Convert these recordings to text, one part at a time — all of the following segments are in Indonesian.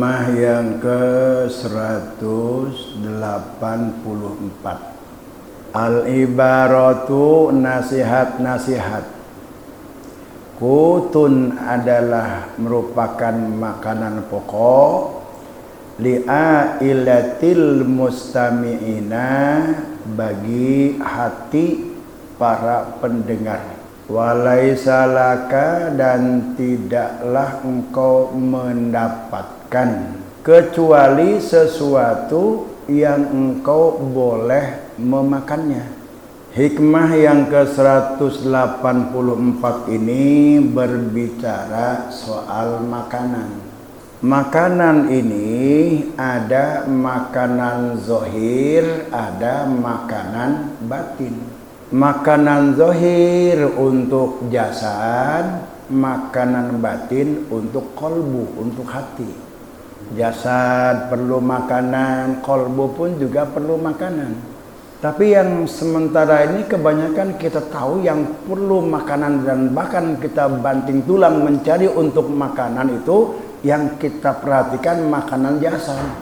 Hikmah yang ke-184. Al-ibaratu nasihat-nasihat. Kutun adalah merupakan makanan pokok li'ailatil mustami'ina, bagi hati para pendengar. Walaisa laka, dan tidaklah engkau mendapatkan kecuali sesuatu yang engkau boleh memakannya. Hikmah yang ke-184 ini berbicara soal makanan. Makanan ini ada makanan zahir, ada makanan batin. Makanan zahir untuk jasad, makanan batin untuk kolbu, untuk hati. Jasad perlu makanan, kolbu pun juga perlu makanan. Tapi yang sementara ini kebanyakan kita tahu yang perlu makanan dan bahkan kita banting tulang mencari untuk makanan itu, yang kita perhatikan makanan jasad.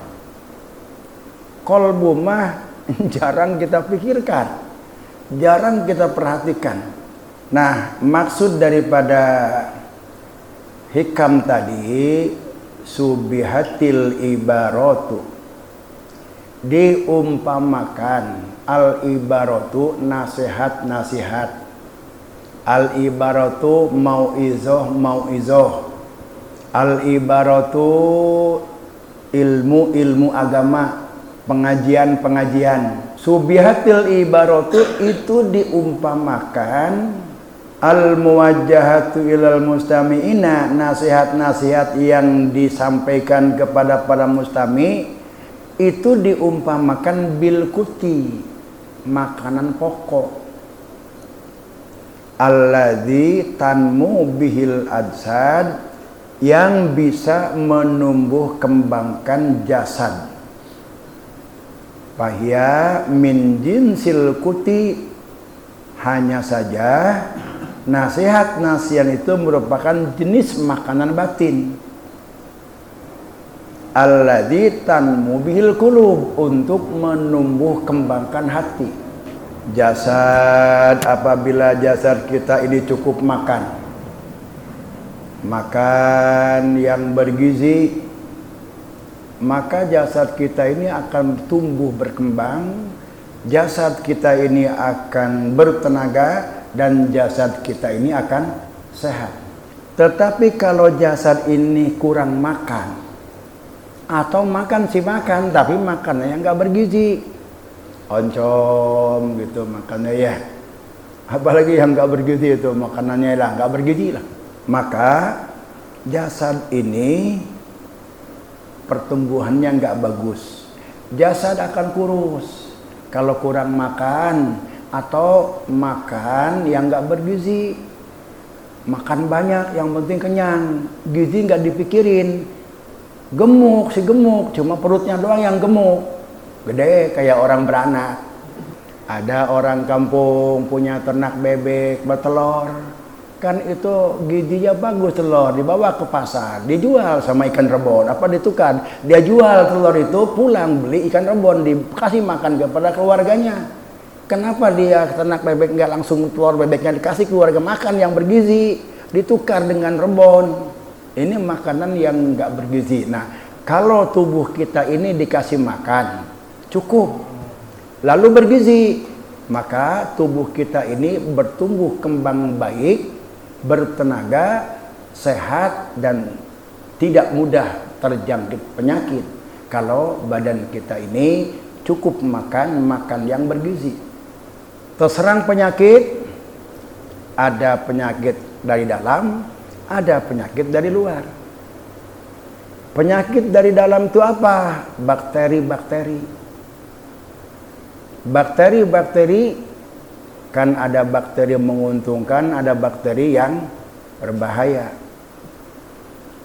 Kolbu mah jarang kita pikirkan, jarang kita perhatikan. Nah, maksud daripada hikam tadi, subihatil ibaratu, diumpamakan. Al-ibaratu nasihat-nasihat. Al-ibaratu mau'izoh. Al-ibaratu ilmu agama, pengajian. Subihatil ibaratu itu diumpamakan al-muwajjahatu ilal mustami'ina, nasihat-nasihat yang disampaikan kepada para mustami' itu diumpamakan bil kuti, makanan pokok. Alladzi tanmu bihil ajsad, yang bisa menumbuh kembangkan jasad. Fahya min jinsil kuti, hanya saja nasihat-nasihat itu merupakan jenis makanan batin. Alladzi tanmu bihil qulub, untuk menumbuh kembangkan hati. Jasad, apabila jasad kita ini cukup makan yang bergizi, maka jasad kita ini akan tumbuh berkembang, jasad kita ini akan bertenaga, dan jasad kita ini akan sehat. Tetapi kalau jasad ini kurang makan, atau makan tapi makannya yang nggak bergizi, oncom gitu makannya ya, apalagi yang nggak bergizi itu makanannya lah nggak bergizi lah, maka jasad ini pertumbuhannya nggak bagus, jasad akan kurus kalau kurang makan atau makan yang nggak bergizi. Makan banyak yang penting kenyang, gizi nggak dipikirin. Gemuk, cuma perutnya doang yang gemuk, gede kayak orang beranak. Ada orang kampung punya ternak bebek bertelur, kan itu gizinya bagus, telur dibawa ke pasar, dijual sama ikan rebon, apa ditukar, dia jual telur itu, pulang beli ikan rebon, dikasih makan kepada keluarganya. Kenapa dia ternak bebek nggak langsung telur bebeknya dikasih keluarga makan yang bergizi, ditukar dengan rebon? Ini makanan yang nggak bergizi. Nah, kalau tubuh kita ini dikasih makan cukup, lalu bergizi, maka tubuh kita ini bertumbuh kembang baik, bertenaga, sehat, dan tidak mudah terjangkit penyakit. Kalau badan kita ini cukup makan yang bergizi. Terserang penyakit, ada penyakit dari dalam, ada penyakit dari luar. Penyakit dari dalam itu apa? Bakteri-bakteri. Bakteri-bakteri kan ada bakteri yang menguntungkan, ada bakteri yang berbahaya.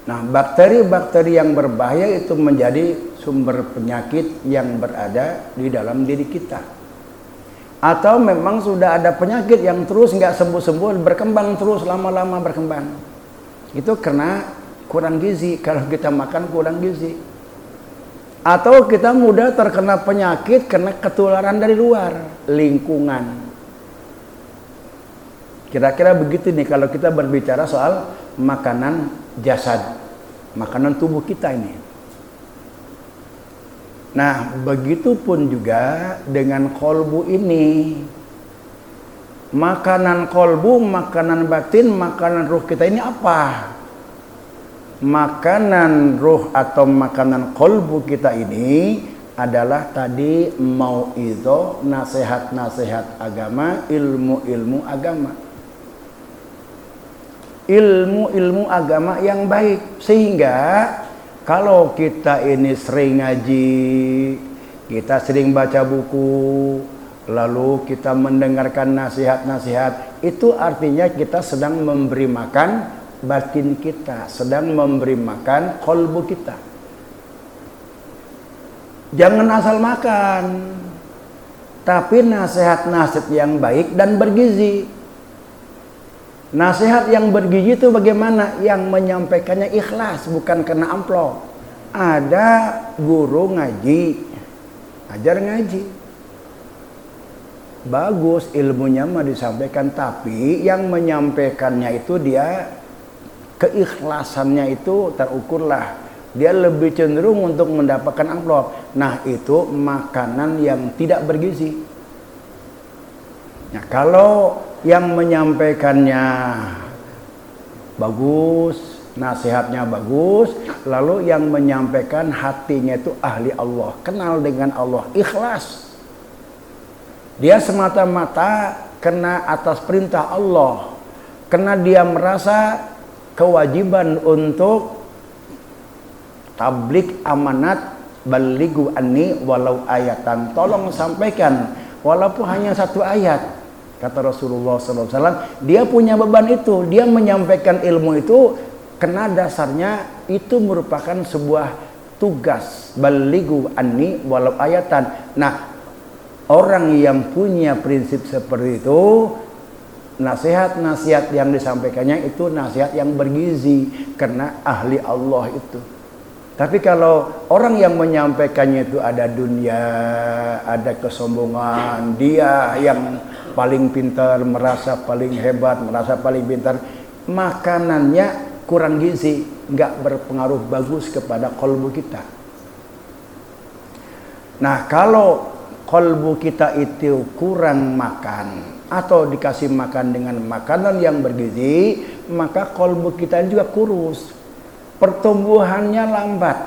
Nah, bakteri-bakteri yang berbahaya itu menjadi sumber penyakit yang berada di dalam diri kita. Atau memang sudah ada penyakit yang terus nggak sembuh-sembuh, berkembang terus, lama-lama berkembang. Itu karena kurang gizi. Kalau kita makan kurang gizi, Atau kita mudah terkena penyakit karena ketularan dari luar, lingkungan. Kira-kira begitu nih kalau kita berbicara soal makanan jasad, makanan tubuh kita ini. Nah, begitupun juga dengan kolbu ini. Makanan kolbu, makanan batin, makanan ruh kita ini apa? Makanan ruh atau makanan kolbu kita ini adalah tadi mauidhah, nasihat-nasihat agama, ilmu-ilmu agama. Ilmu-ilmu agama yang baik. Sehingga kalau kita ini sering ngaji, kita sering baca buku, lalu kita mendengarkan nasihat-nasihat, itu artinya kita sedang memberi makan batin kita, sedang memberi makan kolbu kita. Jangan asal makan, tapi nasihat-nasihat yang baik dan bergizi. Nasihat yang bergizi itu bagaimana? Yang menyampaikannya ikhlas, bukan kena amplop. Ada guru ngaji, ajar ngaji. Bagus ilmunya mah disampaikan, tapi yang menyampaikannya itu dia keikhlasannya itu terukurlah. Dia lebih cenderung untuk mendapatkan amplop. Nah, itu makanan yang tidak bergizi. Nah, kalau yang menyampaikannya bagus, nasihatnya bagus, lalu yang menyampaikan hatinya itu ahli Allah, kenal dengan Allah, ikhlas. Dia semata-mata kena atas perintah Allah, karena dia merasa kewajiban untuk tablik amanat, balighu anni walau ayatan, tolong sampaikan walaupun hanya satu ayat, kata Rasulullah SAW. Dia punya beban itu, dia menyampaikan ilmu itu karena dasarnya itu merupakan sebuah tugas, balighu anni walau ayatan. Nah, orang yang punya prinsip seperti itu, nasihat-nasihat yang disampaikannya itu nasihat yang bergizi karena ahli Allah itu. Tapi kalau orang yang menyampaikannya itu ada dunia, ada kesombongan, dia yang paling pintar, merasa paling hebat, merasa paling pintar, makanannya kurang gizi, nggak berpengaruh bagus kepada kolbu kita. Nah, kalau kolbu kita itu kurang makan atau dikasih makan dengan makanan yang bergizi, maka kolbu kita juga kurus, pertumbuhannya lambat.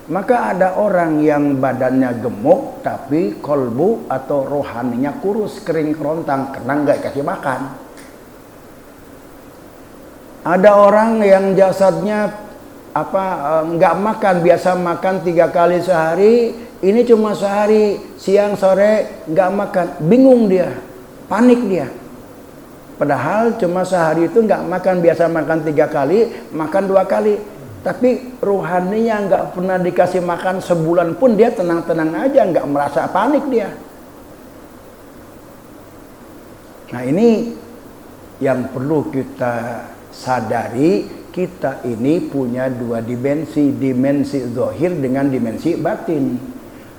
Maka ada orang yang badannya gemuk tapi kolbu atau rohaninya kurus, kering kerontang karena nggak dikasih makan. Ada orang yang jasadnya nggak makan, biasa makan 3 kali sehari, ini cuma sehari, siang sore nggak makan, bingung dia, panik dia. Padahal cuma sehari itu nggak makan, biasa makan 3 kali, makan 2 kali. Tapi rohaninya nggak pernah dikasih makan sebulan pun dia tenang-tenang aja, nggak merasa panik dia. Nah, ini yang perlu kita sadari, kita ini punya 2 dimensi, dimensi zahir dengan dimensi batin.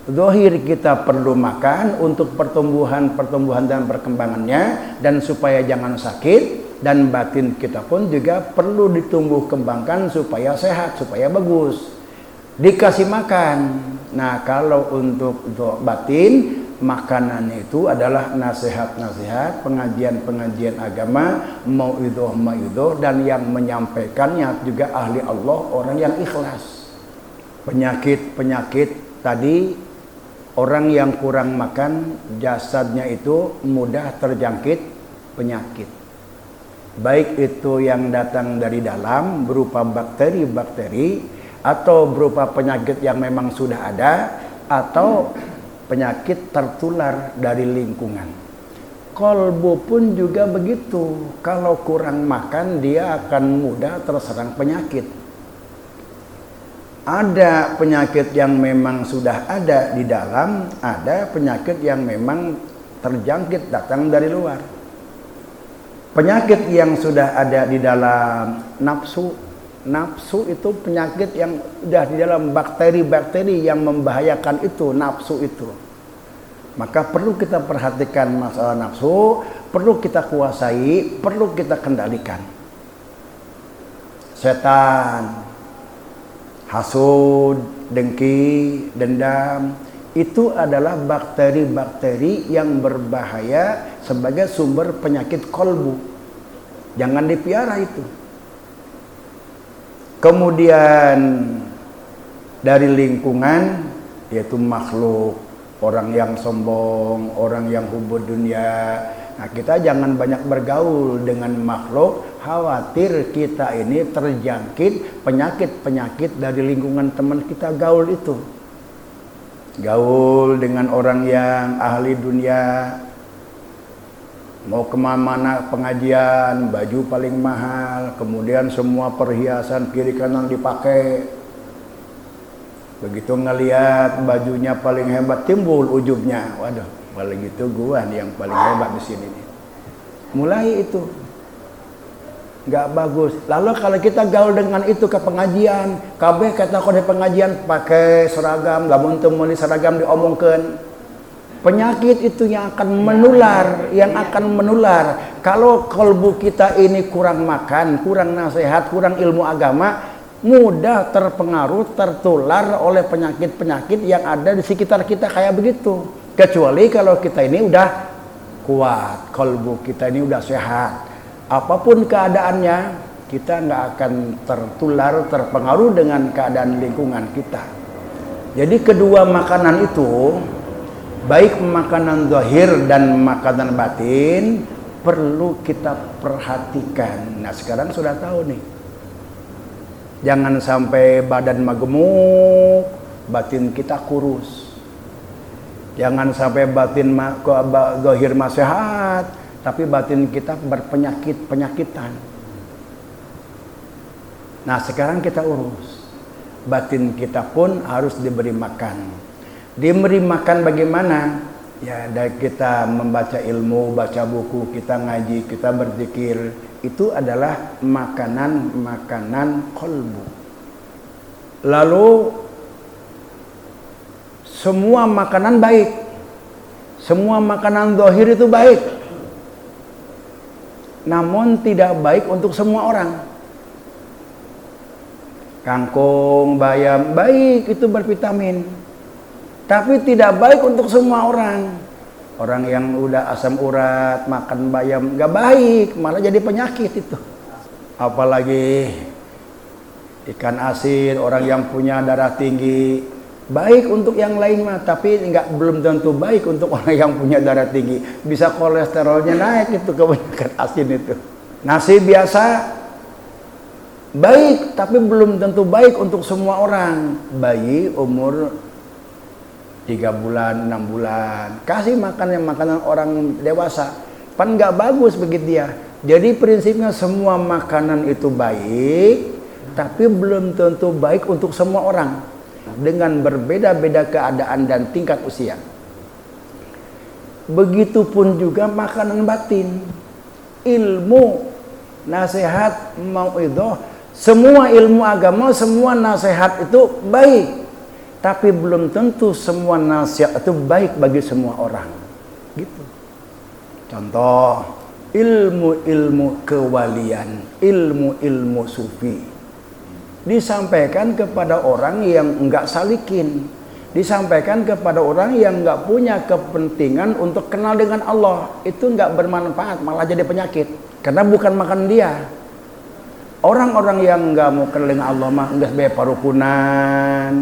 Zahir kita perlu makan untuk pertumbuhan dan perkembangannya dan supaya jangan sakit, dan batin kita pun juga perlu ditumbuh kembangkan supaya sehat, supaya bagus. Dikasih makan. Nah, kalau untuk batin, makanannya itu adalah nasihat-nasihat, pengajian-pengajian agama, mauidhah, dan yang menyampaikannya juga ahli Allah, orang yang ikhlas. Penyakit-penyakit tadi, orang yang kurang makan, jasadnya itu mudah terjangkit penyakit. Baik itu yang datang dari dalam berupa bakteri-bakteri, atau berupa penyakit yang memang sudah ada, atau penyakit tertular dari lingkungan. Kolbu pun juga begitu. Kalau kurang makan, dia akan mudah terserang penyakit. Ada penyakit yang memang sudah ada di dalam, ada penyakit yang memang terjangkit datang dari luar. Penyakit yang sudah ada di dalam nafsu, Nafsu itu penyakit yang udah di dalam bakteri-bakteri yang membahayakan itu, nafsu itu. Maka perlu kita perhatikan masalah nafsu, perlu kita kuasai, perlu kita kendalikan. Setan, hasud, dengki, dendam, itu adalah bakteri-bakteri yang berbahaya sebagai sumber penyakit kolbu. Jangan dipiara itu. Kemudian dari lingkungan, yaitu makhluk, orang yang sombong, orang yang hubud dunia. Nah, kita jangan banyak bergaul dengan makhluk, khawatir kita ini terjangkit penyakit-penyakit dari lingkungan teman kita gaul itu. Gaul dengan orang yang ahli dunia, mau kemana-mana pengajian, baju paling mahal, kemudian semua perhiasan kiri kanan dipakai. Begitu ngelihat bajunya paling hebat, timbul ujubnya. Waduh, kalau gitu gua nih yang paling hebat di sini nih. Mulai itu nggak bagus. Lalu kalau kita gaul dengan itu ke pengajian, kabeh kata kode pengajian pakai seragam, lamun teu meuli seragam diomongkeun. Penyakit itu yang akan menular, Kalau kalbu kita ini kurang makan, kurang nasihat, kurang ilmu agama, mudah terpengaruh, tertular oleh penyakit-penyakit yang ada di sekitar kita kayak begitu. Kecuali kalau kita ini udah kuat, kalbu kita ini udah sehat. Apapun keadaannya, kita nggak akan tertular, terpengaruh dengan keadaan lingkungan kita. Jadi kedua makanan itu, baik makanan zahir dan makanan batin, perlu kita perhatikan. Nah, sekarang sudah tahu nih. Jangan sampai badan gemuk, batin kita kurus. Jangan sampai batin zahir sehat, tapi batin kita berpenyakit-penyakitan. Nah, sekarang kita urus. Batin kita pun harus diberi makan. Diberi makan bagaimana? Ya, dari kita membaca ilmu, baca buku, kita ngaji, kita berzikir, itu adalah makanan-makanan qalbu. Lalu semua makanan baik. Semua makanan zahir itu baik. Namun tidak baik untuk semua orang. Kangkung, bayam, baik, itu bervitamin. Tapi tidak baik untuk semua orang. Orang yang udah asam urat, makan bayam, gak baik, malah jadi penyakit itu. Apalagi ikan asin, orang yang punya darah tinggi, baik untuk yang lain mah, tapi belum tentu baik untuk orang yang punya darah tinggi. Bisa kolesterolnya naik itu kebanyakan asin itu. Nasi biasa baik, tapi belum tentu baik untuk semua orang. Bayi umur 3 bulan, 6 bulan, kasih makanan orang dewasa, pan nggak bagus begitu dia. Jadi prinsipnya semua makanan itu baik, tapi belum tentu baik untuk semua orang, dengan berbeda-beda keadaan dan tingkat usia. Begitupun juga makanan batin, ilmu, nasihat, mauidhah, semua ilmu agama, semua nasihat itu baik. Tapi belum tentu semua nasihat itu baik bagi semua orang. Gitu. Contoh, ilmu-ilmu kewalian, ilmu-ilmu sufi disampaikan kepada orang yang enggak salikin, disampaikan kepada orang yang enggak punya kepentingan untuk kenal dengan Allah. Itu enggak bermanfaat, malah jadi penyakit. Karena bukan makan dia. Orang-orang yang enggak mau kenal dengan Allah mah enggak sebagai parukunan.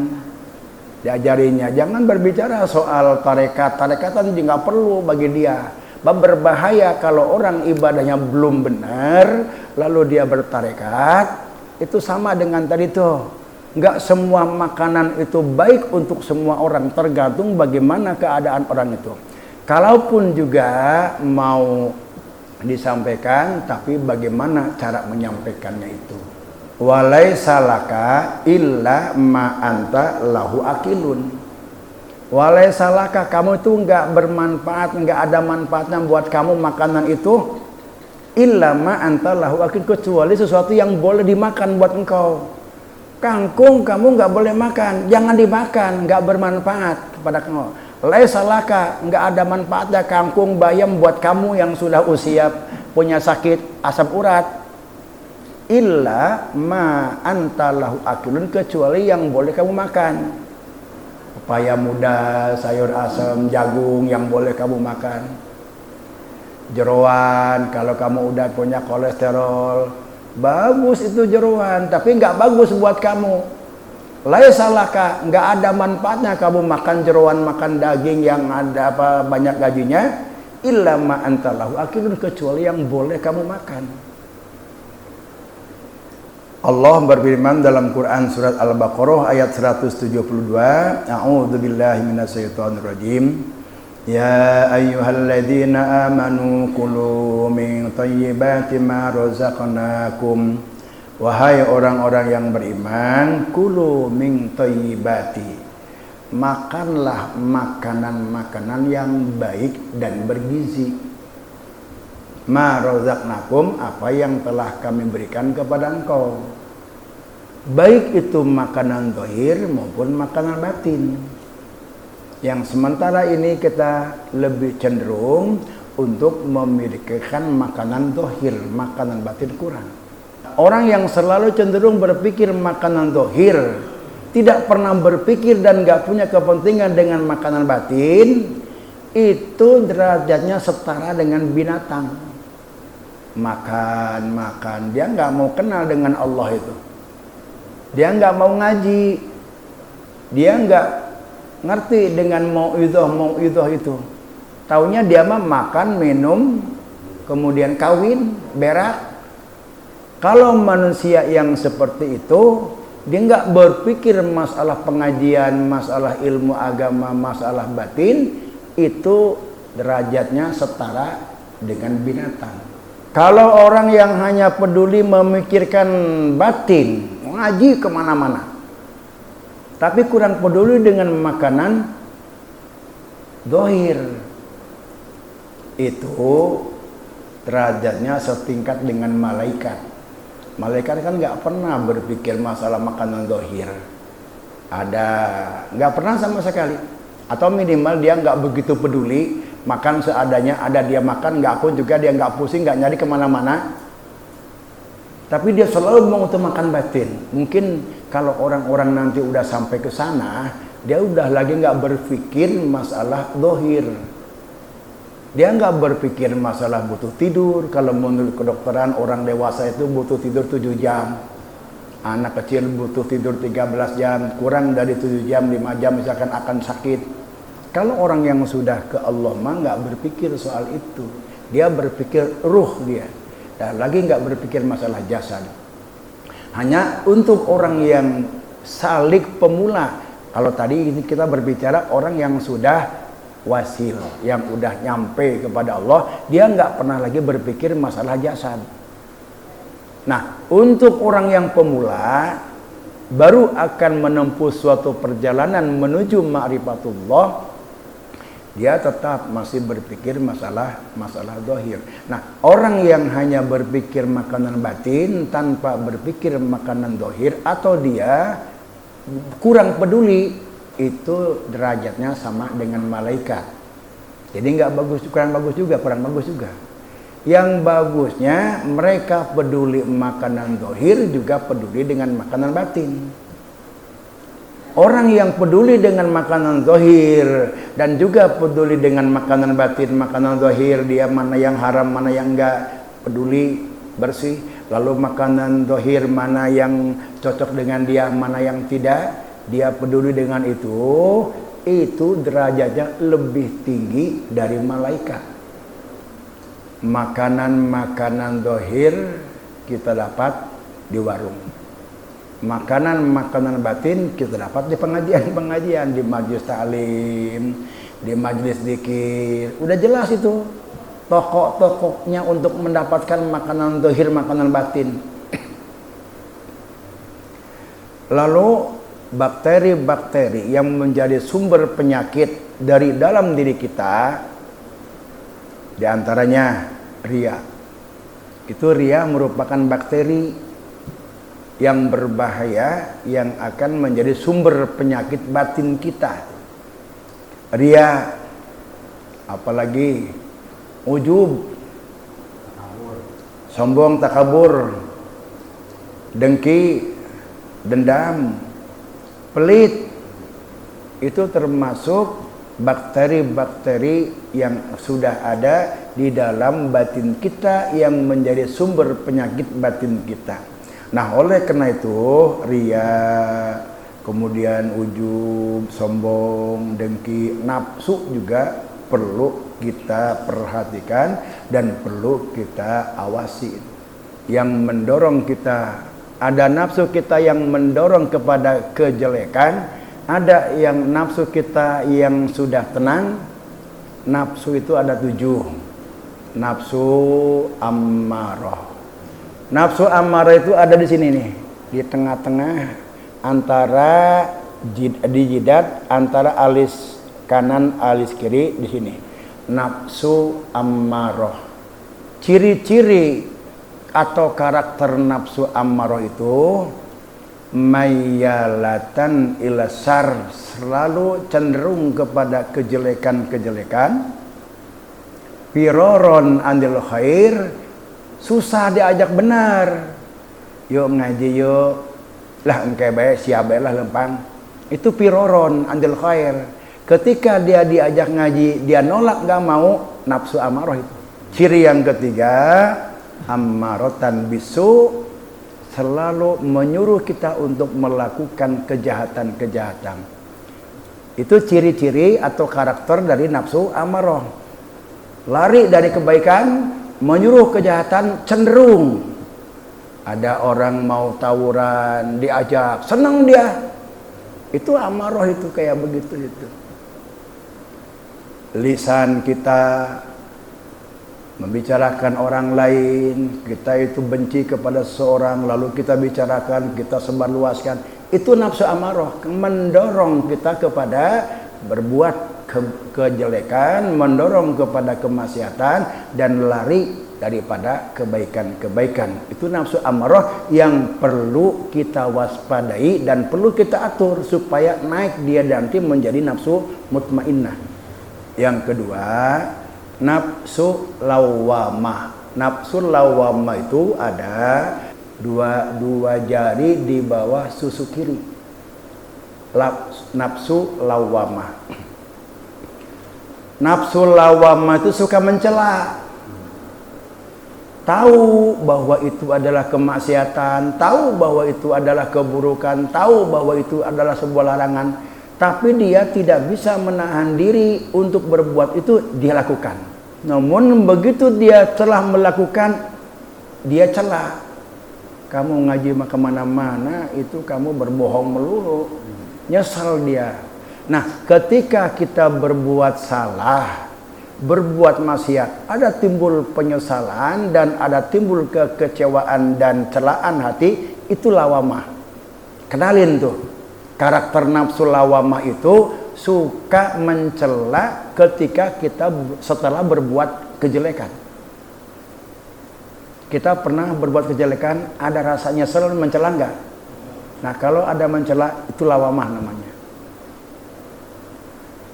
Diajarinya jangan berbicara soal tarekat-tarekatan, nggak perlu bagi dia. Berbahaya kalau orang ibadahnya belum benar lalu dia bertarekat. Itu sama dengan tadi tuh, nggak semua makanan itu baik untuk semua orang, tergantung bagaimana keadaan orang itu. Kalaupun juga mau disampaikan, tapi bagaimana cara menyampaikannya itu. Walaisa laka illa ma anta lahu akilun. Walaisa laka, kamu itu enggak bermanfaat, enggak ada manfaatnya buat kamu makanan itu illa ma antalahu akil, kecuali sesuatu yang boleh dimakan buat engkau. Kangkung kamu nggak boleh makan, jangan dimakan, nggak bermanfaat kepada kamu. Laisa laka, nggak ada manfaatnya kangkung bayam buat kamu yang sudah usia punya sakit asam urat. Illa ma antalahu akilun, kecuali yang boleh kamu makan. Pepaya muda, sayur asam, jagung yang boleh kamu makan. Jeroan, kalau kamu udah punya kolesterol, bagus itu jeroan, tapi nggak bagus buat kamu. Laisa laka, nggak ada manfaatnya kamu makan jeroan, makan daging yang ada banyak gajinya. Illa ma antalahu akilun, kecuali yang boleh kamu makan. Allah berfirman dalam Quran surat Al-Baqarah ayat 172, A'udzubillahi minasyaitonirrajim. Ya ayyuhalladzina amanu kulu min thayyibati ma razaqnakum. Wahai orang-orang yang beriman, kulu min thayyibati, makanlah makanan-makanan yang baik dan bergizi. Ma razaqnakum, apa yang telah kami berikan kepada engkau, baik itu makanan zahir maupun makanan batin. Yang sementara ini kita lebih cenderung untuk memilihkan makanan zahir, makanan batin kurang. Orang yang selalu cenderung berpikir makanan zahir, tidak pernah berpikir dan gak punya kepentingan dengan makanan batin, itu derajatnya setara dengan binatang. Makan, dia nggak mau kenal dengan Allah itu. Dia nggak mau ngaji. Dia nggak ngerti dengan mau'idhah itu. Taunya dia mah makan, minum, kemudian kawin, berak. Kalau manusia yang seperti itu, dia nggak berpikir masalah pengajian, masalah ilmu agama, masalah batin, itu derajatnya setara dengan binatang. Kalau orang yang hanya peduli memikirkan batin, ngaji kemana-mana, tapi kurang peduli dengan makanan zahir, itu derajatnya setingkat dengan malaikat. Malaikat kan nggak pernah berpikir masalah makanan zahir, nggak pernah sama sekali, atau minimal dia nggak begitu peduli. Makan seadanya, ada dia makan, nggak pun juga dia nggak pusing, nggak nyari kemana-mana. Tapi dia selalu mau untuk makan batin. Mungkin kalau orang-orang nanti udah sampai ke sana, dia udah lagi nggak berpikir masalah zahir. Dia nggak berpikir masalah butuh tidur. Kalau menurut kedokteran, orang dewasa itu butuh tidur 7 jam. Anak kecil butuh tidur 13 jam. Kurang dari 7 jam, 5 jam misalkan akan sakit. Kalau orang yang sudah ke Allah mah nggak berpikir soal itu. Dia berpikir ruh dia. Dan lagi nggak berpikir masalah jasad. Hanya untuk orang yang salik pemula. Kalau tadi ini kita berbicara orang yang sudah wasil, yang udah nyampe kepada Allah, dia nggak pernah lagi berpikir masalah jasad. Nah, untuk orang yang pemula baru akan menempuh suatu perjalanan menuju ma'rifatullah, dia tetap masih berpikir masalah zahir. Nah, orang yang hanya berpikir makanan batin tanpa berpikir makanan zahir, atau dia kurang peduli, itu derajatnya sama dengan malaikat. Jadi nggak bagus, kurang bagus juga. Yang bagusnya mereka peduli makanan zahir juga peduli dengan makanan batin. Orang yang peduli dengan makanan zahir dan juga peduli dengan makanan batin, makanan zahir dia mana yang haram, mana yang enggak, peduli, bersih. Lalu makanan zahir mana yang cocok dengan dia, mana yang tidak, dia peduli dengan itu derajatnya lebih tinggi dari malaikat. Makanan-makanan zahir kita dapat di warung. Makanan-makanan batin kita dapat di pengajian-pengajian, di majelis ta'lim, di majelis zikir. Udah jelas itu tokok-tokoknya untuk mendapatkan makanan zahir, makanan batin. Lalu bakteri-bakteri yang menjadi sumber penyakit dari dalam diri kita, di antaranya riya. Itu ria merupakan bakteri yang berbahaya yang akan menjadi sumber penyakit batin kita. Ria, apalagi ujub, sombong, takabur, dengki, dendam, pelit. Itu termasuk bakteri-bakteri yang sudah ada di dalam batin kita yang menjadi sumber penyakit batin kita. Nah, oleh karena itu ria, kemudian ujub, sombong, dengki, nafsu juga perlu kita perhatikan dan perlu kita awasi. Yang mendorong kita, ada nafsu kita yang mendorong kepada kejelekan, ada yang nafsu kita yang sudah tenang. Nafsu itu ada 7. Nafsu ammarah. Nafsu ammarah itu ada di sini nih, di tengah-tengah antara di jidat, antara alis kanan alis kiri di sini. Nafsu ammarah. Ciri-ciri atau karakter nafsu ammarah itu mayyalatan ila syarr, selalu cenderung kepada kejelekan-kejelekan. Firoron andil khair, susah diajak benar. Yuk ngaji yuk, lah engke bae sia bae lah lempang. Itu firoron andil khair. Ketika dia diajak ngaji, dia nolak, gak mau, nafsu amarah itu. Ciri yang ketiga, ammaratan bisu, selalu menyuruh kita untuk melakukan kejahatan-kejahatan. Itu ciri-ciri atau karakter dari nafsu amarah. Lari dari kebaikan, menyuruh kejahatan, cenderung. Ada orang mau tawuran, diajak, senang dia. Itu amarah itu kayak begitu itu. Lisan kita membicarakan orang lain, kita itu benci kepada seseorang, lalu kita bicarakan, kita sebarluaskan, itu nafsu amarah, mendorong kita kepada berbuat kejelekan, mendorong kepada kemaksiatan dan lari daripada kebaikan-kebaikan. Itu nafsu amarah yang perlu kita waspadai dan perlu kita atur supaya naik dia nanti menjadi nafsu mutmainnah. Yang kedua, nafsu lawamah. Nafsu lawamah itu ada dua jari di bawah susu kiri. Nafsu lawamah. Nafsu lawamah itu suka mencela. Tahu bahwa itu adalah kemaksiatan, tahu bahwa itu adalah keburukan, tahu bahwa itu adalah sebuah larangan, tapi dia tidak bisa menahan diri untuk berbuat itu, dia lakukan. Namun begitu dia telah melakukan, dia celah. Kamu ngaji kemana-mana itu kamu berbohong melulu. Nyesal dia. Nah, ketika kita berbuat salah, berbuat maksiat, ada timbul penyesalan dan ada timbul kekecewaan dan celaan hati, itu lawamah. Kenalin tuh. Karakter nafsu lawamah itu suka mencela ketika kita setelah berbuat kejelekan. Kita pernah berbuat kejelekan, ada rasa nyesel, mencela enggak? Nah, kalau ada mencela, itu lawamah namanya.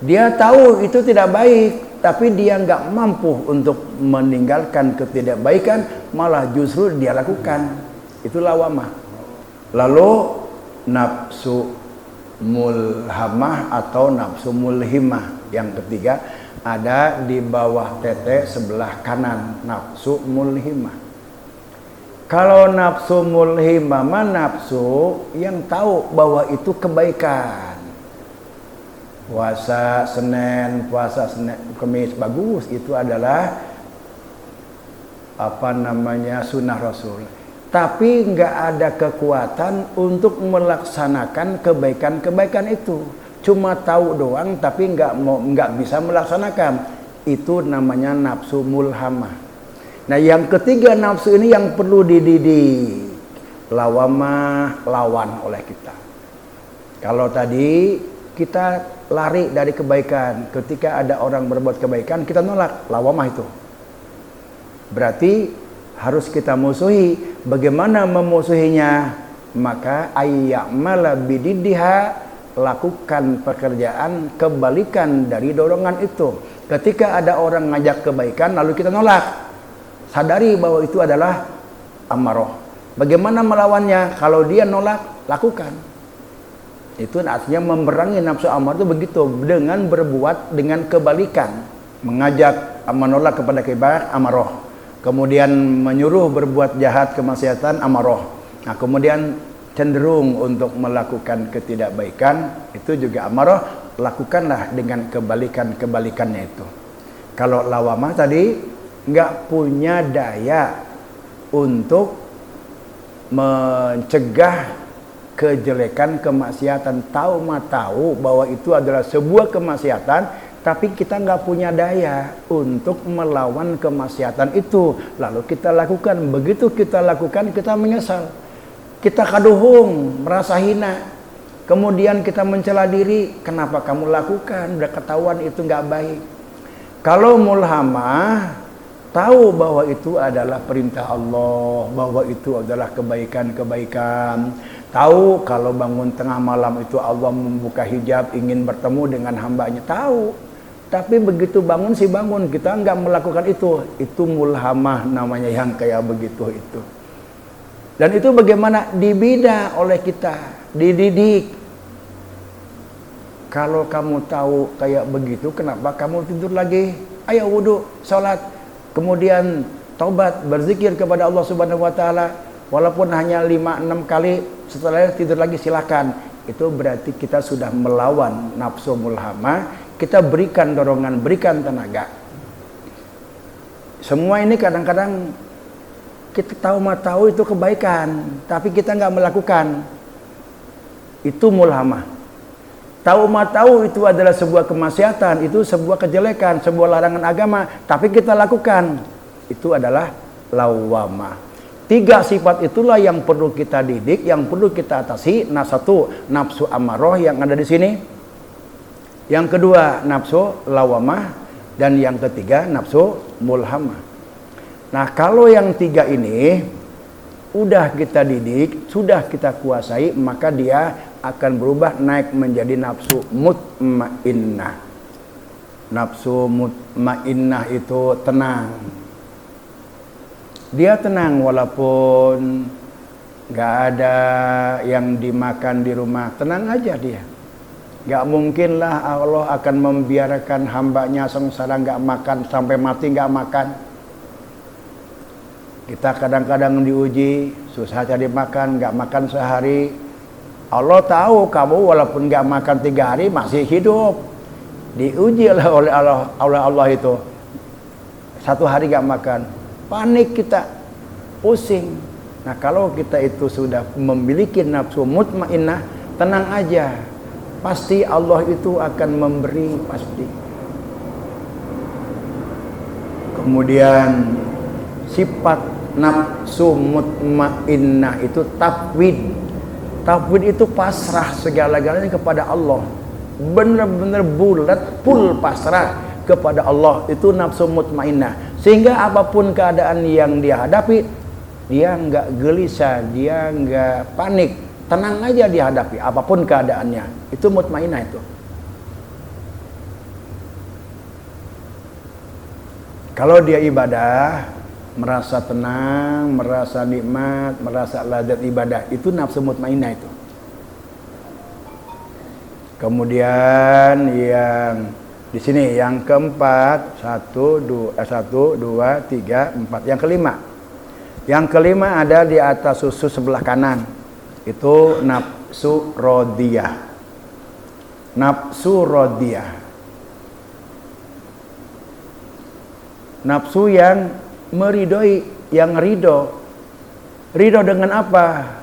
Dia tahu itu tidak baik, tapi dia enggak mampu untuk meninggalkan ketidakbaikan, malah justru dia lakukan. Itu lawamah. Lalu nafsu mulhamah atau nafsu mulhimah. Yang ketiga ada di bawah tete sebelah kanan, nafsu mulhimah. Kalau nafsu mulhimah mah nafsu yang tahu bahwa itu kebaikan. Puasa Senin, Kamis bagus, itu adalah sunnah Rasul. Tapi nggak ada kekuatan untuk melaksanakan kebaikan-kebaikan itu. Cuma tahu doang, tapi nggak bisa melaksanakan. Itu namanya nafsu mulhamah. Nah, yang ketiga nafsu ini yang perlu dididik. Lawamah, lawan oleh kita. Kalau tadi kita lari dari kebaikan, ketika ada orang berbuat kebaikan kita nolak, lawamah itu. Berarti harus kita musuhi. Bagaimana memusuhinya? Maka ayya'mala bididdiha, lakukan pekerjaan kebalikan dari dorongan itu. Ketika ada orang ngajak kebaikan lalu kita nolak, sadari bahwa itu adalah amarah. Bagaimana melawannya? Kalau dia nolak, lakukan. Itu artinya memerangi nafsu amarah itu begitu, dengan berbuat dengan kebalikan. Mengajak menolak kepada kebaikan, amarah. Kemudian menyuruh berbuat jahat, kemaksiatan, amarah. Nah, kemudian cenderung untuk melakukan ketidakbaikan, itu juga amarah. Lakukanlah dengan kebalikan-kebalikannya itu. Kalau lawamah tadi nggak punya daya untuk mencegah kejelekan, kemaksiatan, tahu bahwa itu adalah sebuah kemaksiatan, tapi kita nggak punya daya untuk melawan kemaksiatan itu, lalu kita lakukan. Begitu kita lakukan, kita menyesal, kita kaduhung, merasa hina, kemudian kita mencela diri. Kenapa kamu lakukan? Udah ketahuan itu nggak baik. Kalau mulhamah, tahu bahwa itu adalah perintah Allah, bahwa itu adalah kebaikan-kebaikan. Tahu kalau bangun tengah malam itu Allah membuka hijab ingin bertemu dengan hambanya. Tahu. Tapi begitu bangun kita nggak melakukan itu. Itu mulhamah namanya, yang kayak begitu itu. Dan itu bagaimana? Dibina oleh kita, dididik. Kalau kamu tahu kayak begitu, kenapa kamu tidur lagi? Ayo wudu, sholat, kemudian taubat, berzikir kepada Allah Subhanahu wa taala, walaupun hanya 5-6 kali, setelah tidur lagi silakan. Itu berarti kita sudah melawan nafsu mulhamah, kita berikan dorongan, berikan tenaga. Semua ini kadang-kadang kita tahu itu kebaikan, tapi kita nggak melakukan. Itu mulhamah. Tahu itu adalah sebuah kemaksiatan, itu sebuah kejelekan, sebuah larangan agama, tapi kita lakukan. Itu adalah lawamah. 3 sifat itulah yang perlu kita didik, yang perlu kita atasi. Nah, 1 nafsu amarah yang ada di sini. Yang kedua nafsu lawamah, dan yang ketiga nafsu mulhamah. Nah, kalau yang 3 ini udah kita didik, sudah kita kuasai, maka dia akan berubah naik menjadi nafsu mutmainnah. Nafsu mutmainnah itu tenang. Dia tenang walaupun gak ada yang dimakan di rumah, tenang aja dia. Gak mungkinlah Allah akan membiarkan hambanya sengsara gak makan sampai mati gak makan. Kita kadang-kadang diuji, susah cari makan, gak makan sehari. Allah tahu kamu walaupun gak makan 3 hari masih hidup. Diuji oleh Allah itu. 1 hari gak makan, panik kita, pusing. Nah, kalau kita itu sudah memiliki nafsu mutmainnah, tenang aja. Pasti Allah itu akan memberi, pasti. Kemudian sifat nafsu mutmainnah itu tafwid. Tafwid itu pasrah segala-galanya kepada Allah. Benar-benar bulat, full pasrah kepada Allah. Itu nafsu mutmainnah. Sehingga apapun keadaan yang dia hadapi, dia nggak gelisah, dia nggak panik. Tenang aja dihadapi apapun keadaannya. Itu mutmainnah itu. Kalau dia ibadah, merasa tenang, merasa nikmat, merasa lezat ibadah, itu nafsu mutmainnah itu. Kemudian yang di sini yang keempat, 1, 2, 3, 4. Yang kelima. Yang kelima ada di atas susu sebelah kanan. Itu nafsu radiyah. Nafsu radiyah. Nafsu yang meridoi, yang ridho. Ridho dengan apa?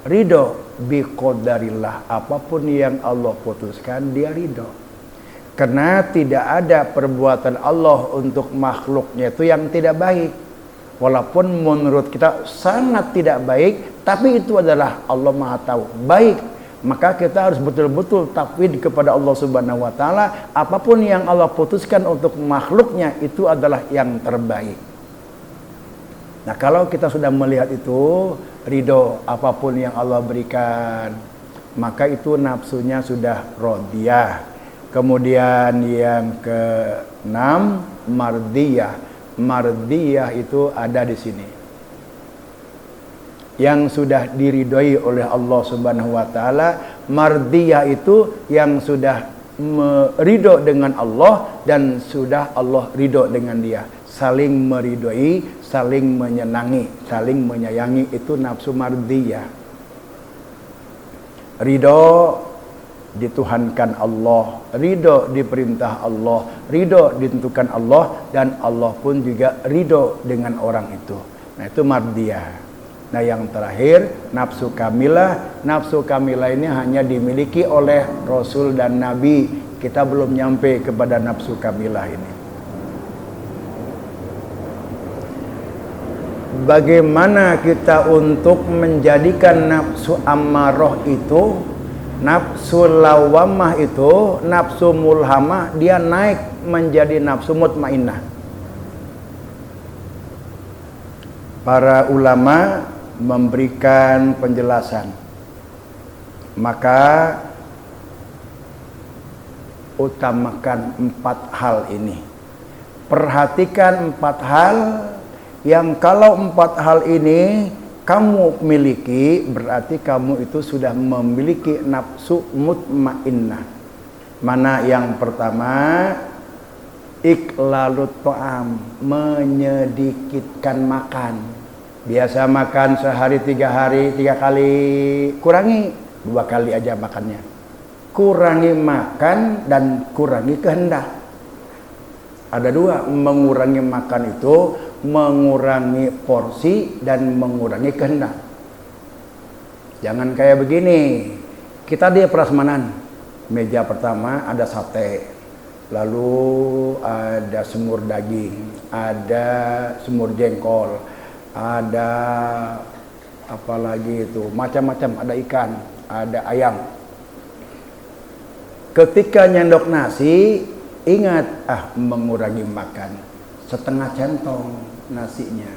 Ridho biqadarillah. Apapun yang Allah putuskan, dia ridho. Karena tidak ada perbuatan Allah untuk makhluknya itu yang tidak baik. Walaupun menurut kita sangat tidak baik, tapi itu adalah Allah Maha Tahu baik. Maka kita harus betul-betul tafwid kepada Allah Subhanahu wa taala. Apapun yang Allah putuskan untuk makhluknya itu adalah yang terbaik. Nah, kalau kita sudah melihat itu, ridho apapun yang Allah berikan, maka itu nafsunya sudah rodiyah. Kemudian yang keenam, mardiyah. Mardiyah itu ada di sini. Yang sudah diridhoi oleh Allah Subhanahu wa taala. Mardiyah itu yang sudah ridho dengan Allah dan sudah Allah ridho dengan dia. Saling meridhoi, saling menyenangi, saling menyayangi, itu nafsu mardiyah. Ridho dituhankan Allah, ridho diperintah Allah, ridho ditentukan Allah, dan Allah pun juga ridho dengan orang itu. Nah, itu mardiyah. Nah, yang terakhir nafsu kamilah. Nafsu kamilah ini hanya dimiliki oleh Rasul dan Nabi. Kita belum nyampe kepada nafsu kamilah ini. Bagaimana kita untuk menjadikan nafsu ammarah itu, nafsu lawamah itu, nafsu mulhamah, dia naik menjadi nafsu mutmainnah? Para ulama memberikan penjelasan. Maka utamakan 4 hal ini. Perhatikan 4 hal yang kalau 4 hal ini kamu miliki, berarti kamu itu sudah memiliki nafsu mutmainnah. Mana yang pertama? Iklalut ta'am, menyedikitkan makan. Biasa makan sehari 3 kali, kurangi 2 kali aja makannya. Kurangi makan dan kurangi kehendak. Ada 2, mengurangi makan itu mengurangi porsi dan mengurangi kehendak. Jangan kayak begini. Kita di prasmanan, meja pertama ada sate, lalu ada semur daging, ada semur jengkol, ada apa lagi itu, macam-macam, ada ikan, ada ayam. Ketika nyendok nasi, ingat mengurangi makan. Setengah centong nasinya.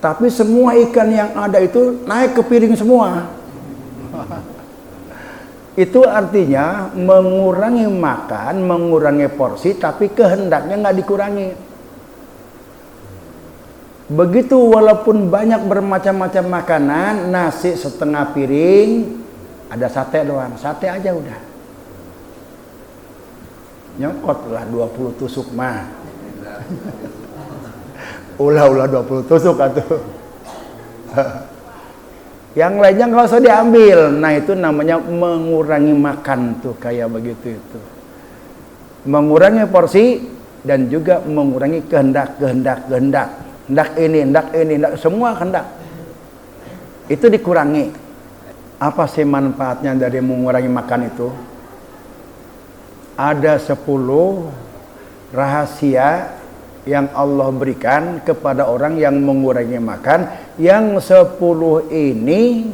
Tapi semua ikan yang ada itu naik ke piring semua. Itu artinya mengurangi makan, mengurangi porsi, tapi kehendaknya nggak dikurangi. Begitu walaupun banyak bermacam-macam makanan, nasi setengah piring, ada sate doang, sate aja udah. Nyokotlah 20 tusuk mah. Ulah 20 tusuk atuh. Yang lainnya nggak usah diambil. Nah, itu namanya mengurangi makan tuh, kayak begitu itu. Mengurangi porsi dan juga mengurangi kehendak. Hendak ini, semua kehendak. Itu dikurangi. Apa sih manfaatnya dari mengurangi makan itu? Ada 10 rahasia yang Allah berikan kepada orang yang mengurangi makan. Yang 10 ini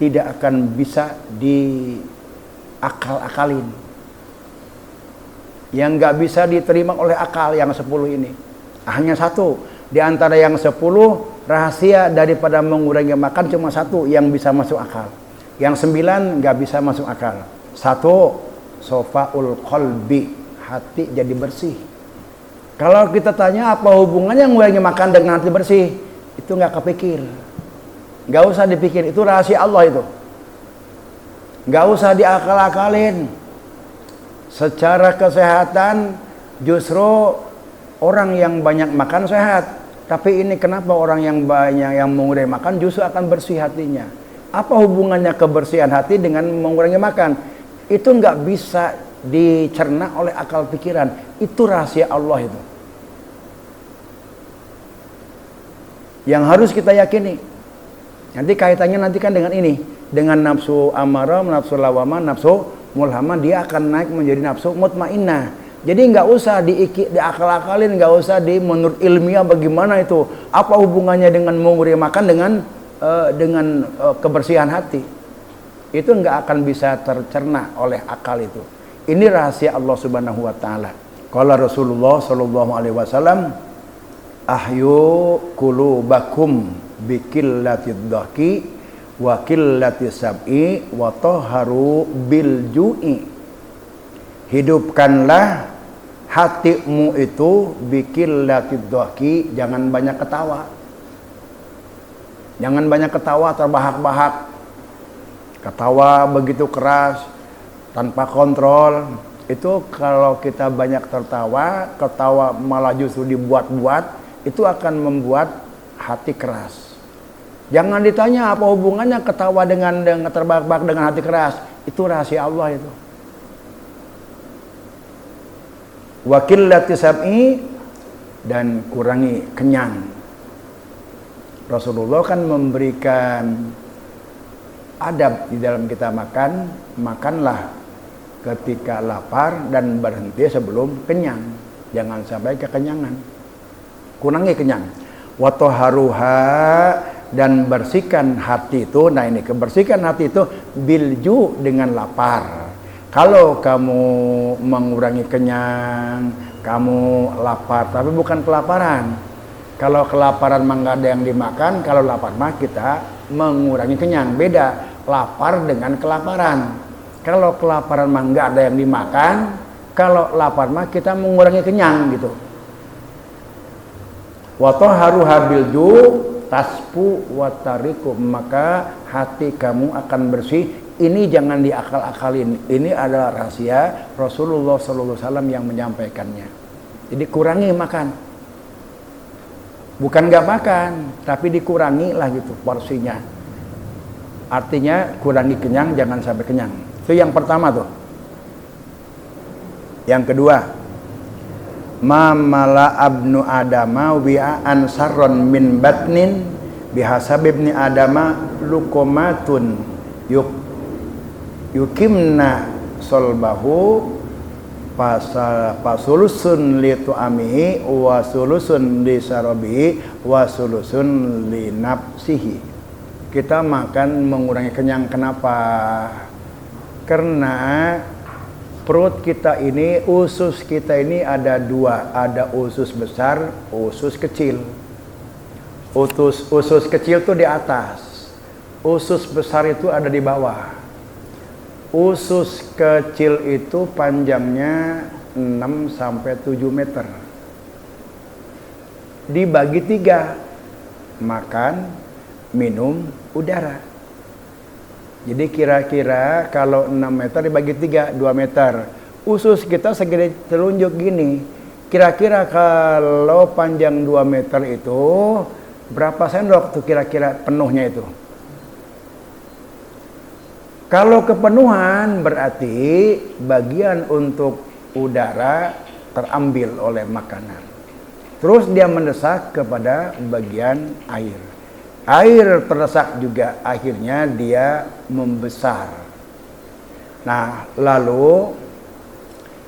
tidak akan bisa diakal-akalin. Yang nggak bisa diterima oleh akal yang 10 ini. Hanya 1. Di antara yang 10 rahasia daripada mengurangi makan cuma 1 yang bisa masuk akal. Yang 9 nggak bisa masuk akal. 1, sofaul qalbi, hati jadi bersih. Kalau kita tanya apa hubungannya mengurangi makan dengan hati bersih, itu nggak kepikir, nggak usah dipikir, itu rahasia Allah itu, nggak usah diakal-akalin. Secara kesehatan justru orang yang banyak makan sehat, tapi ini kenapa orang yang banyak yang mengurangi makan justru akan bersih hatinya? Apa hubungannya kebersihan hati dengan mengurangi makan? Itu nggak bisa dicerna oleh akal pikiran. Itu rahasia Allah itu. Yang harus kita yakini. Nanti kaitannya nanti kan dengan ini, dengan nafsu amarah, nafsu lawamah, nafsu mulhamah, dia akan naik menjadi nafsu mutmainnah. Jadi nggak usah diakal-akalin, nggak usah menurut ilmiah bagaimana itu. Apa hubungannya dengan mengurangi makan dengan kebersihan hati? Itu nggak akan bisa tercerna oleh akal itu. Ini rahasia Allah Subhanahu wa taala. Qala Rasulullah sallallahu alaihi wasallam, ahyu qulubakum biqillatid dhaki wa qillatis sab'i wa tahharu bil ju'i. Hidupkanlah hatimu itu biqillatid dhaki, jangan banyak ketawa. Jangan banyak ketawa terbahak-bahak. Ketawa begitu keras tanpa kontrol. Itu kalau kita banyak tertawa, ketawa malah justru dibuat-buat, itu akan membuat hati keras. Jangan ditanya apa hubungannya ketawa dengan terbahak-bahak dengan hati keras. Itu rahasia Allah itu. Wa qillatis sab'i, dan kurangi kenyang. Rasulullah kan memberikan adab di dalam kita makan. Makanlah ketika lapar dan berhenti sebelum kenyang. Jangan sampai kekenyangan. Kurangi kenyang. Wa tahharuha, dan bersihkan hati itu. Nah ini kebersihan hati itu bilju, dengan lapar. Kalau kamu mengurangi kenyang, kamu lapar, tapi bukan kelaparan. Kalau kelaparan mah nggak ada yang dimakan, kalau lapar mah kita mengurangi kenyang. Beda lapar dengan kelaparan. Kalau kelaparan mah nggak ada yang dimakan, kalau lapar mah kita mengurangi kenyang gitu. Wa tahharuha bilju tasfu wa tariku, maka hati kamu akan bersih. Ini jangan diakal-akalin. Ini adalah rahasia Rasulullah SAW yang menyampaikannya. Jadi kurangi makan. Bukan nggak makan, tapi dikurangi lah gitu porsinya. Artinya kurangi kenyang, jangan sampai kenyang. Itu yang pertama tuh. Yang kedua, ma mala abnu adama wi'an sarron min batnin bihasab ibni adama lukomatun yukimna solbahu pasulusun li tu'amihi wa sulusun li sarabihi wa sulusun li nafsihi. Kita makan mengurangi kenyang. Kenapa? Karena perut kita ini, usus kita ini ada dua. Ada usus besar, usus kecil. Usus kecil itu di atas, usus besar itu ada di bawah. Usus kecil itu panjangnya 6 sampai 7 meter. Dibagi 3. Makan, minum, udara. Jadi kira-kira kalau 6 meter dibagi 3, 2 meter. Usus kita segede telunjuk gini. Kira-kira kalau panjang 2 meter itu berapa sendok tuh kira-kira penuhnya itu? Kalau kepenuhan berarti bagian untuk udara terambil oleh makanan. Terus dia mendesak kepada bagian air. Air terdesak juga, akhirnya dia membesar. Nah, lalu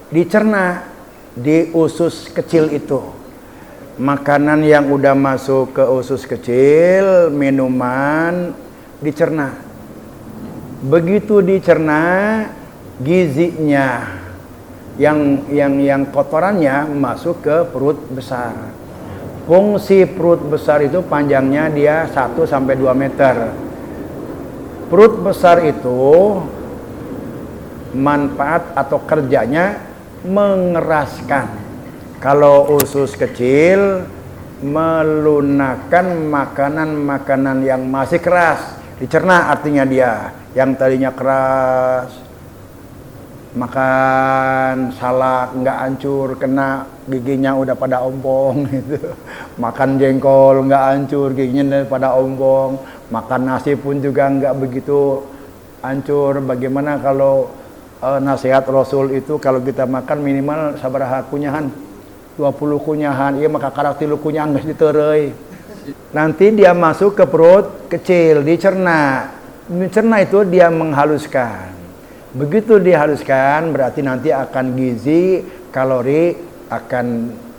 dicerna di usus kecil itu. Makanan yang udah masuk ke usus kecil, minuman dicerna. Begitu dicerna, gizinya yang kotorannya masuk ke perut besar. Fungsi perut besar itu panjangnya dia 1 sampai 2 meter. Perut besar itu manfaat atau kerjanya mengeraskan. Kalau usus kecil melunakkan makanan-makanan yang masih keras. Dicerna artinya dia yang tadinya keras, makan salak nggak hancur, kena giginya udah pada ompong gitu. Makan jengkol nggak hancur, giginya udah pada ompong. Makan nasi pun juga nggak begitu hancur. Bagaimana kalau nasihat Rasul itu kalau kita makan minimal sabaraha kunyahan, 20 kunyahan, iya maka karakter kunyahan nggak diterei. Nanti dia masuk ke perut kecil, dicerna. Dicerna itu dia menghaluskan. Begitu dihaluskan berarti nanti akan gizi, kalori akan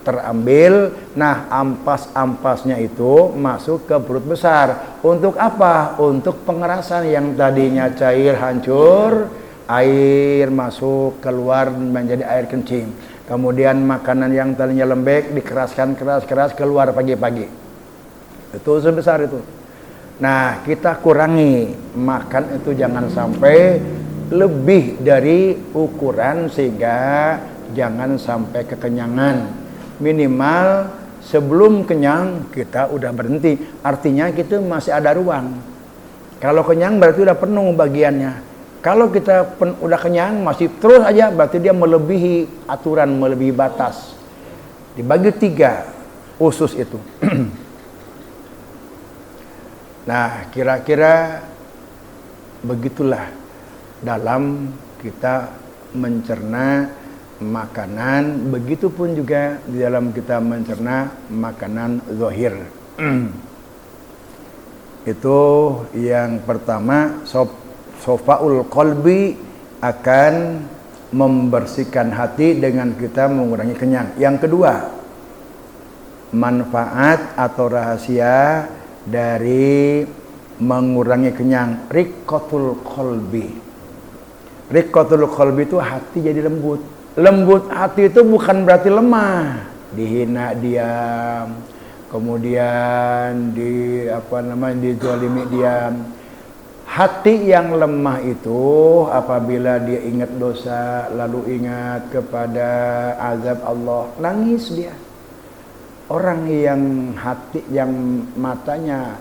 terambil. Nah, ampas-ampasnya itu masuk ke perut besar. Untuk apa? Untuk pengerasan yang tadinya cair hancur, air masuk keluar menjadi air kencing. Kemudian makanan yang tadinya lembek dikeraskan keras keluar pagi-pagi. Itu sebesar itu. Nah, kita kurangi makan itu jangan sampai lebih dari ukuran sehingga jangan sampai kekenyangan. Minimal sebelum kenyang kita udah berhenti. Artinya kita masih ada ruang. Kalau kenyang berarti udah penuh bagiannya. Kalau kita udah kenyang masih terus aja berarti dia melebihi aturan, melebihi batas. Dibagi 3 usus itu. Nah, kira-kira begitulah dalam kita mencerna makanan, begitupun juga di dalam kita mencerna makanan zahir. Itu yang pertama, sofaul qalbi akan membersihkan hati dengan kita mengurangi kenyang. Yang kedua, manfaat atau rahasia dari mengurangi kenyang, riqqatul qalbi. Riqqatul qalbi itu hati jadi lembut. Lembut hati itu bukan berarti lemah, dihina diam, kemudian dizalimi diam. Hati yang lemah itu apabila dia ingat dosa lalu ingat kepada azab Allah, nangis dia. Orang yang hati yang matanya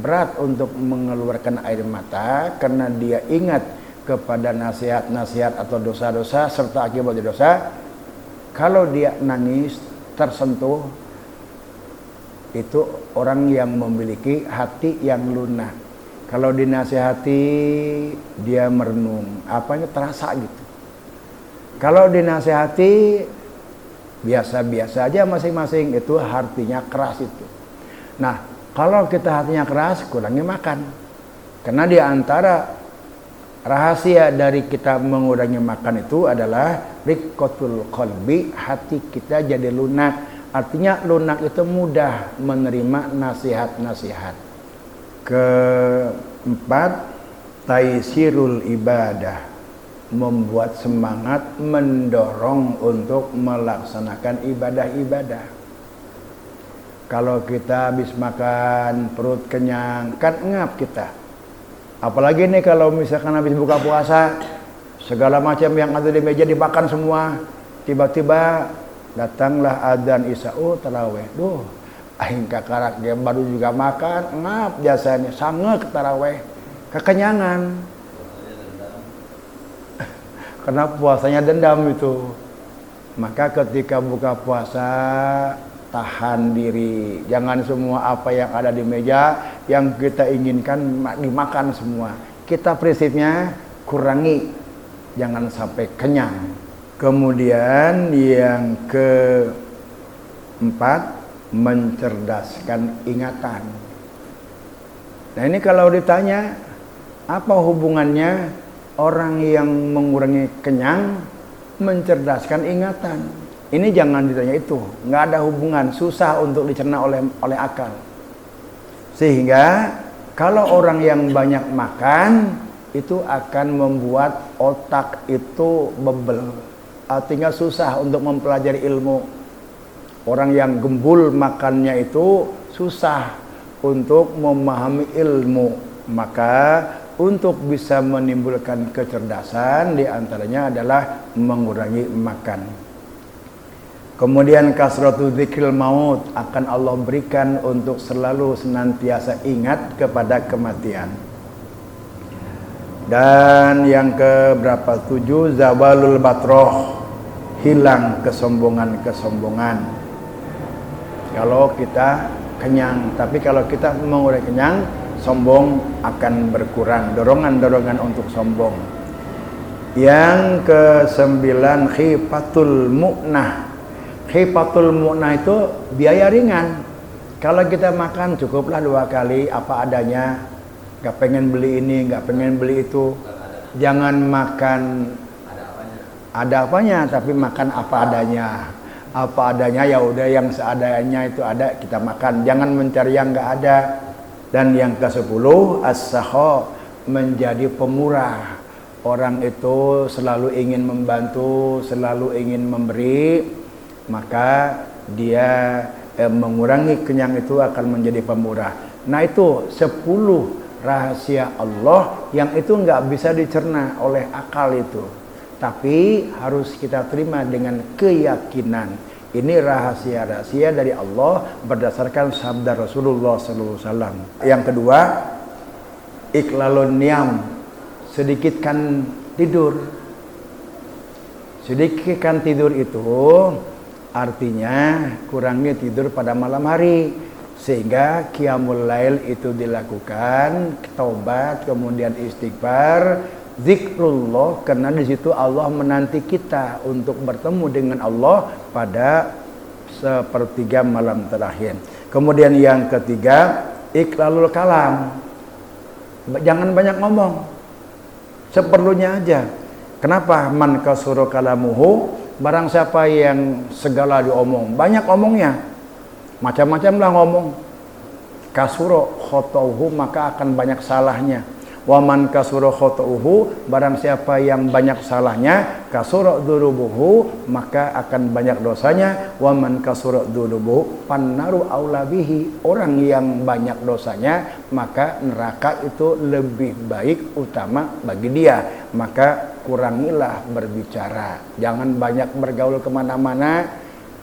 berat untuk mengeluarkan air mata karena dia ingat kepada nasihat-nasihat atau dosa-dosa serta akibat dosa, kalau dia nangis tersentuh, itu orang yang memiliki hati yang lunak. Kalau dinasihati dia merenung, apanya terasa gitu. Kalau dinasihati biasa-biasa aja masing-masing, itu hatinya keras itu. Nah, kalau kita hatinya keras, kurangi makan. Karena di antara rahasia dari kita mengurangi makan itu adalah riqqatul qalbi, hati kita jadi lunak. Artinya lunak itu mudah menerima nasihat-nasihat. Keempat, taisirul ibadah, membuat semangat, mendorong untuk melaksanakan ibadah-ibadah. Kalau kita habis makan perut kenyang, kan ngap kita. Apalagi nih kalau misalkan habis buka puasa, segala macam yang ada di meja dimakan semua. Tiba-tiba datanglah adzan isya, tarawih. Duh, aing kakarak dia baru juga makan, ngap biasanya sange tarawih, kekenyangan. Karena puasanya dendam itu. Maka ketika buka puasa tahan diri, jangan semua apa yang ada di meja yang kita inginkan dimakan semua. Kita prinsipnya kurangi, jangan sampai kenyang. Kemudian yang keempat, mencerdaskan ingatan. Nah, ini kalau ditanya apa hubungannya orang yang mengurangi kenyang mencerdaskan ingatan, ini jangan ditanya itu, nggak ada hubungan, susah untuk dicerna oleh akal. Sehingga kalau orang yang banyak makan itu akan membuat otak itu bebel, artinya susah untuk mempelajari ilmu. Orang yang gembul makannya itu susah untuk memahami ilmu. Maka untuk bisa menimbulkan kecerdasan diantaranya adalah mengurangi makan. Kemudian kasratu dzikril maut, akan Allah berikan untuk selalu senantiasa ingat kepada kematian. Dan yang keberapa 7, zawalul batroh, hilang kesombongan-kesombongan. Kalau kita kenyang, tapi kalau kita mengurangi kenyang, sombong akan berkurang, dorongan-dorongan untuk sombong. Yang ke-9, khifatul mu'nah. Khifatul mu'nah itu biaya ringan. Kalau kita makan cukuplah 2 kali apa adanya, gak pengen beli ini, gak pengen beli itu. Jangan makan ada apanya, tapi makan apa adanya. Apa adanya, ya udah yang seadanya itu ada kita makan, jangan mencari yang enggak ada. Dan yang ke-10, as-sakha, menjadi pemurah, orang itu selalu ingin membantu, selalu ingin memberi, maka dia mengurangi kenyang itu akan menjadi pemurah. Nah itu 10 rahasia Allah yang itu nggak bisa dicerna oleh akal itu, tapi harus kita terima dengan keyakinan. Ini rahasia-rahasia dari Allah berdasarkan sabda Rasulullah SAW. Yang kedua, iklalun niam, sedikitkan tidur. Sedikitkan tidur itu artinya kurangi tidur pada malam hari, sehingga qiyamul lail itu dilakukan, taubat, kemudian istighfar, zikrullah, karena di situ Allah menanti kita untuk bertemu dengan Allah pada sepertiga malam terakhir. Kemudian yang ketiga, iklalul kalam, jangan banyak ngomong, seperlunya aja. Kenapa? Man kasura kalamuhu, barang siapa yang segala diomong, banyak omongnya, macam-macam lah ngomong, kasuro khotauhu, maka akan banyak salahnya. Waman kasuro khotauhu, barang siapa yang banyak salahnya, kasuro durubuhu, maka akan banyak dosanya. Waman kasuro durubuhu, pannaru aulabihi, orang yang banyak dosanya, maka neraka itu lebih baik, utama bagi dia. Maka kurangilah berbicara, jangan banyak bergaul kemana-mana,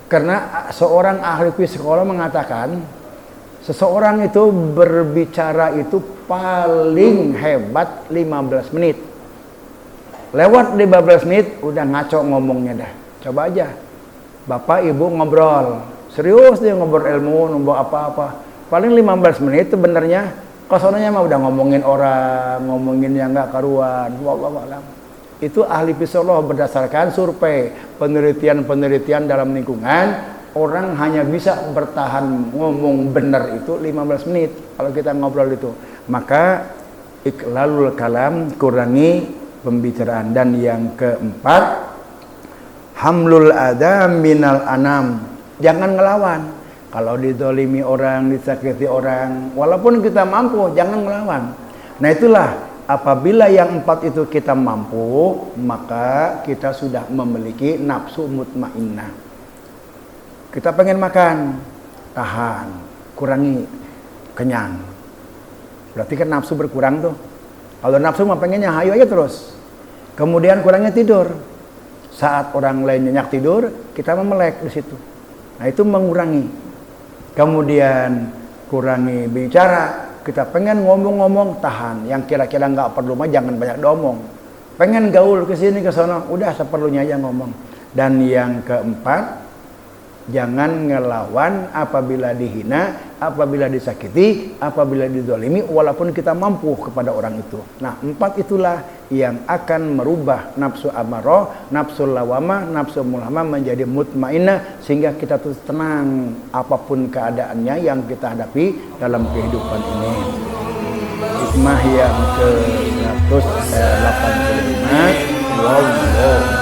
karena seorang ahli psikolog mengatakan seseorang itu berbicara itu paling hebat 15 menit. Lewat 15 menit udah ngaco ngomongnya dah. Coba aja bapak ibu ngobrol, serius dia ngobrol ilmu, ngobrol apa-apa, paling 15 menit itu benernya, kesonanya mah udah ngomongin orang, ngomongin yang gak karuan. Wallahu a'lam. Itu ahli psikolog berdasarkan survei, penelitian-penelitian dalam lingkungan, orang hanya bisa bertahan ngomong benar itu 15 menit kalau kita ngobrol itu. Maka iklalul kalam, kurangi pembicaraan. Dan yang keempat, hamlul adha minal anam, jangan ngelawan. Kalau dizalimi orang, disakiti orang, walaupun kita mampu, jangan ngelawan. Nah itulah, apabila yang 4 itu kita mampu, maka kita sudah memiliki nafsu mutmainnah. Kita pengen makan, tahan, kurangi, kenyang. Berarti kan nafsu berkurang tuh. Kalau nafsu mah pengennya hayu aja terus. Kemudian kurangnya tidur. Saat orang lain nyenyak tidur, kita memelek di situ. Nah itu mengurangi. Kemudian kurangi bicara. Kita pengen ngomong-ngomong, tahan. Yang kira-kira nggak perlu mah jangan banyak diomong. Pengen gaul ke sini ke sana, udah seperlunya aja ngomong. Dan yang keempat, jangan ngelawan apabila dihina, apabila disakiti, apabila dizalimi, walaupun kita mampu kepada orang itu. Nah 4 itulah yang akan merubah nafsu amarah, nafsu lawamah, nafsu mulhamah menjadi mutmainnah, sehingga kita tuh tenang apapun keadaannya yang kita hadapi dalam kehidupan ini. Hikmah yang ke-185. Wow.